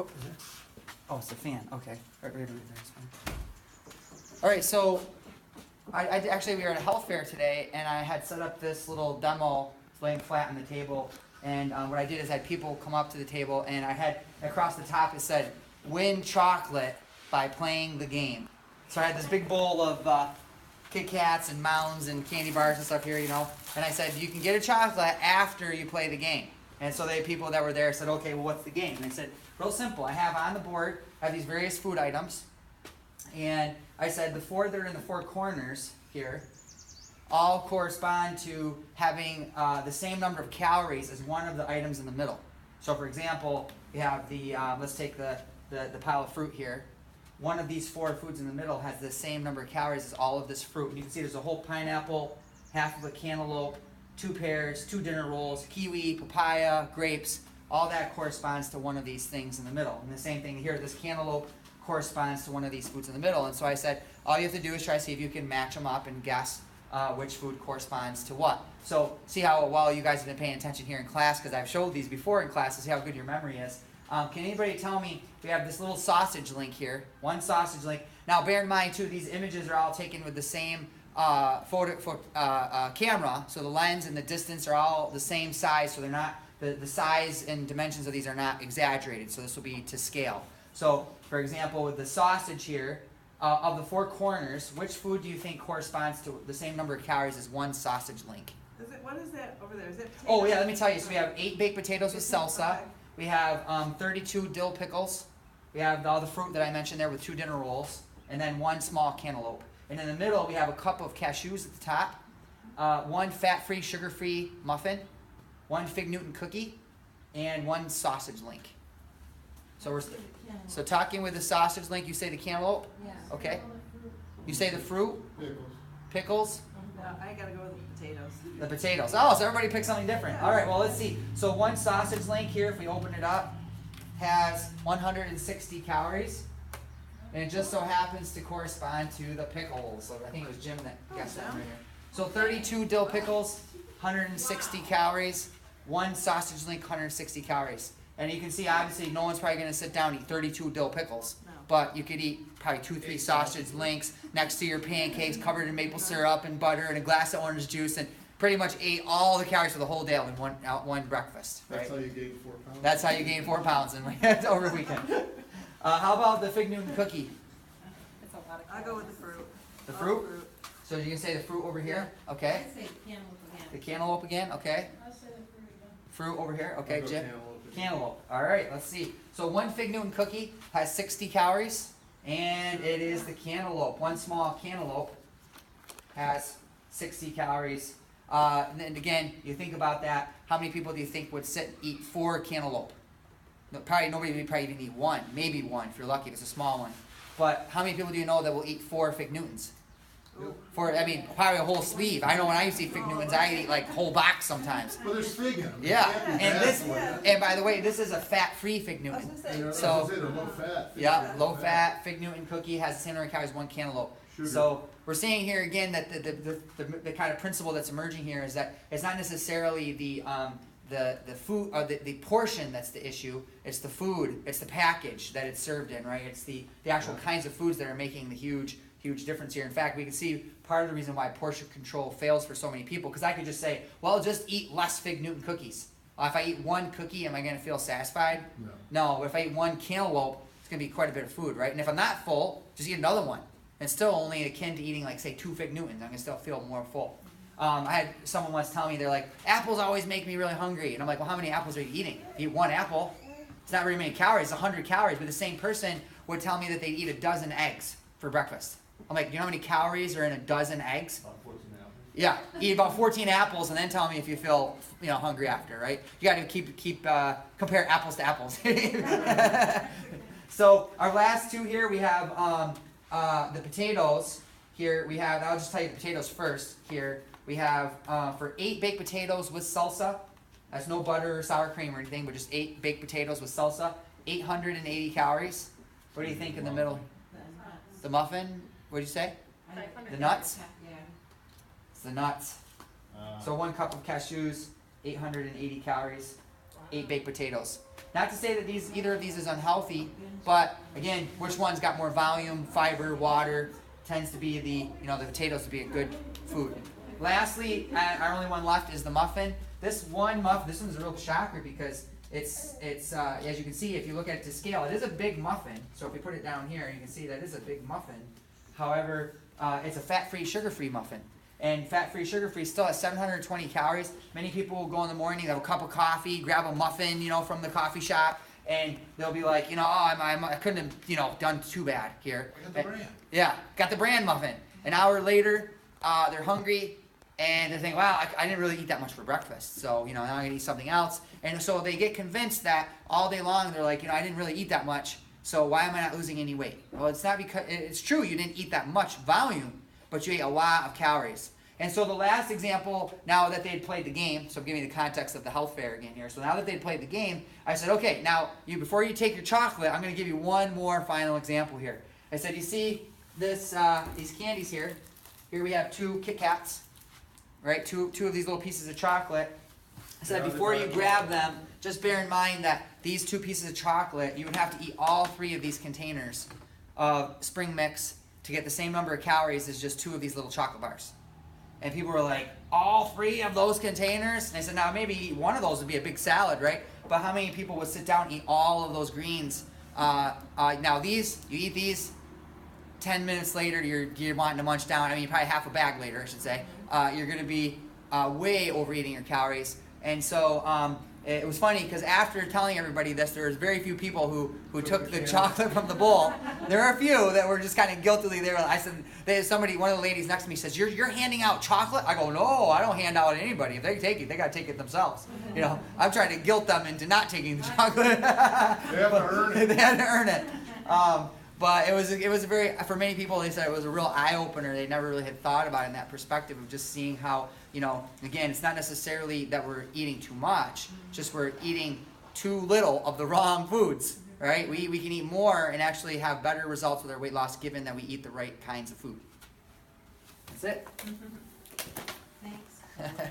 Oh, is it? Oh, it's the fan. Okay. Right there, it's fine. All right, so actually we were at a health fair today, and I had set up this little demo laying flat on the table. And what I did is I had people come up to the table, and I had across the top it said, "Win chocolate by playing the game." So I had this big bowl of Kit Kats and Mounds and candy bars and stuff here, you know. And I said, you can get a chocolate after you play the game. And so the people that were there said, okay, well, what's the game? And I said, real simple. I have on the board, I have these various food items. And I said the four that are in the four corners here all correspond to having the same number of calories as one of the items in the middle. So for example, you have the, let's take the pile of fruit here. One of these four foods in the middle has the same number of calories as all of this fruit. And you can see there's a whole pineapple, half of a cantaloupe, 2 pears, 2 dinner rolls, kiwi, papaya, grapes. All that corresponds to one of these things in the middle. And the same thing here, this cantaloupe corresponds to one of these foods in the middle. And so I said, all you have to do is try to see if you can match them up and guess which food corresponds to what. So see how well you guys have been paying attention here in class, because I've showed these before in class to see how good your memory is. Can anybody tell me, we have this little sausage link here, one sausage link. Now bear in mind too, these images are all taken with the same camera, so the lens and the distance are all the same size, so they're not, the size and dimensions of these are not exaggerated, so this will be to scale. So for example, with the sausage here, of the 4 corners, which food do you think corresponds to the same number of calories as one sausage link? What is that over there? Is it potatoes? Oh yeah, let me tell you, so we have 8 baked potatoes with salsa. Okay. We have 32 dill pickles. We have all the fruit that I mentioned there with 2 dinner rolls, and then 1 small cantaloupe. And in the middle, we have a cup of cashews at the top, 1 fat-free, sugar-free muffin, 1 Fig Newton cookie, and 1 sausage link. So we're talking with the sausage link. You say the cantaloupe. Yeah. Okay. You say the fruit. Pickles. No, I gotta go with the potatoes. The potatoes. Oh, so everybody picked something different. All right, well, let's see. So 1 sausage link here, if we open it up, has 160 calories. And it just so happens to correspond to the pickles. So I think it was Jim that guessed that right here. So 32 dill pickles, 160 calories. 1 sausage link, 160 calories. And you can see, obviously, no one's probably going to sit down and eat 32 dill pickles. No. But you could eat probably 2-3 sausage links next to your pancakes covered in maple syrup and butter and a glass of orange juice, and pretty much ate all the calories for the whole day in one breakfast. Right? That's how you gain 4 pounds. That's how you gain 4 pounds over the weekend. How about the Fig Newton cookie? It's a lot of I'll go with the fruit. The All fruit? So you can say the fruit over here, okay? I say cantaloupe The again. cantaloupe again, okay? I'll say the fruit again. Fruit over here, okay, I'll go Jim? cantaloupe. Cantaloupe. All right, let's see. So 1 Fig Newton cookie has 60 calories, and it is the cantaloupe. 1 small cantaloupe has 60 calories. And again, you think about that. How many people do you think would sit and eat 4 cantaloupe? No, probably nobody would probably even eat 1, maybe 1 if you're lucky. If it's a small one. But how many people do you know that will eat 4 Fig Newtons? Ooh. Probably a whole sleeve. I know when I used to eat Fig Newtons, I eat like a whole box sometimes. Well, there's fig in them. Yeah, It can't be and bad this, for you. and by the way, this is a fat-free Fig I was Newton. gonna say, You know, So- that's it, a low fat. fig Yeah, is low fat Fig Newton cookie has the same number of calories as 1 cantaloupe. Sugar. So we're seeing here again that the kind of principle that's emerging here is that it's not necessarily the food or the portion that's the issue. It's the food, it's the package that it's served in, right? It's the actual kinds of foods that are making the huge difference here. In fact, we can see part of the reason why portion control fails for so many people, because I could just say, well, just eat less Fig Newton cookies. If I eat 1 cookie, am I going to feel satisfied? No. No, if I eat 1 cantaloupe, it's going to be quite a bit of food, right? And if I'm not full, just eat another one. It's still only akin to eating, like, say, 2 Fig Newtons. I'm going to still feel more full. I had someone once tell me, they're like, apples always make me really hungry. And I'm like, well, how many apples are you eating? You eat 1 apple. It's not very many calories. It's 100 calories. But the same person would tell me that they'd eat a dozen eggs for breakfast. I'm like, you know how many calories are in a dozen eggs? About 14 apples. Yeah, eat about 14 apples and then tell me if you feel, hungry after, right? You got to compare apples to apples. So our last 2 here, we have the potatoes. Here we have, I'll just tell you the potatoes first. Here we have for 8 baked potatoes with salsa. That's no butter or sour cream or anything, but just 8 baked potatoes with salsa. 880 calories. What do you think in the middle? The muffin? What did you say? The nuts? Yeah. It's the nuts. So 1 cup of cashews, 880 calories. Wow. ate baked potatoes. Not to say that either of these is unhealthy, but again, which one's got more volume, fiber, water, tends to be the potatoes to be a good food. Lastly, our only one left is the muffin. This one's a real shocker because it's as you can see, if you look at it to scale, it is a big muffin. So if we put it down here, you can see that is a big muffin. However, it's a fat-free, sugar-free muffin. And fat-free, sugar-free still has 720 calories. Many people will go in the morning, have a cup of coffee, grab a muffin, from the coffee shop, and they'll be like, I couldn't have, done too bad here. I got the brand. Yeah, got the brand muffin. An hour later, they're hungry, and they're thinking, wow, I didn't really eat that much for breakfast, so, now I'm going to eat something else. And so they get convinced that all day long, they're like, I didn't really eat that much, so why am I not losing any weight? Well, it's not because, it's true, you didn't eat that much volume, but you ate a lot of calories. And so the last example, now that they'd played the game, so I'm giving you the context of the health fair again here. So now that they'd played the game, I said, okay, now before you take your chocolate, I'm going to give you one more final example here. I said, you see these candies here? Here we have 2 Kit Kats, right? Two of these little pieces of chocolate. I said, before you grab them, just bear in mind that these 2 pieces of chocolate, you would have to eat all 3 of these containers of spring mix to get the same number of calories as just 2 of these little chocolate bars. And people were like, all 3 of those containers? And I said, now maybe one of those would be a big salad, right? But how many people would sit down and eat all of those greens? Now you eat these, 10 minutes later, you're wanting to munch down. I mean, probably half a bag later, I should say. You're going to be way overeating your calories. And so it was funny because after telling everybody this, there was very few people who took the chocolate from the bowl. There were a few that were just kind of guiltily there. I said, one of the ladies next to me says, you're handing out chocolate? I go, no, I don't hand out to anybody. If they take it, they got to take it themselves. I'm trying to guilt them into not taking the chocolate. They have to earn it. They had to earn it. But it was for many people, they said it was a real eye-opener. They never really had thought about it in that perspective of just seeing how, again, it's not necessarily that we're eating too much, just we're eating too little of the wrong foods, right? We can eat more and actually have better results with our weight loss given that we eat the right kinds of food. That's it. Thanks.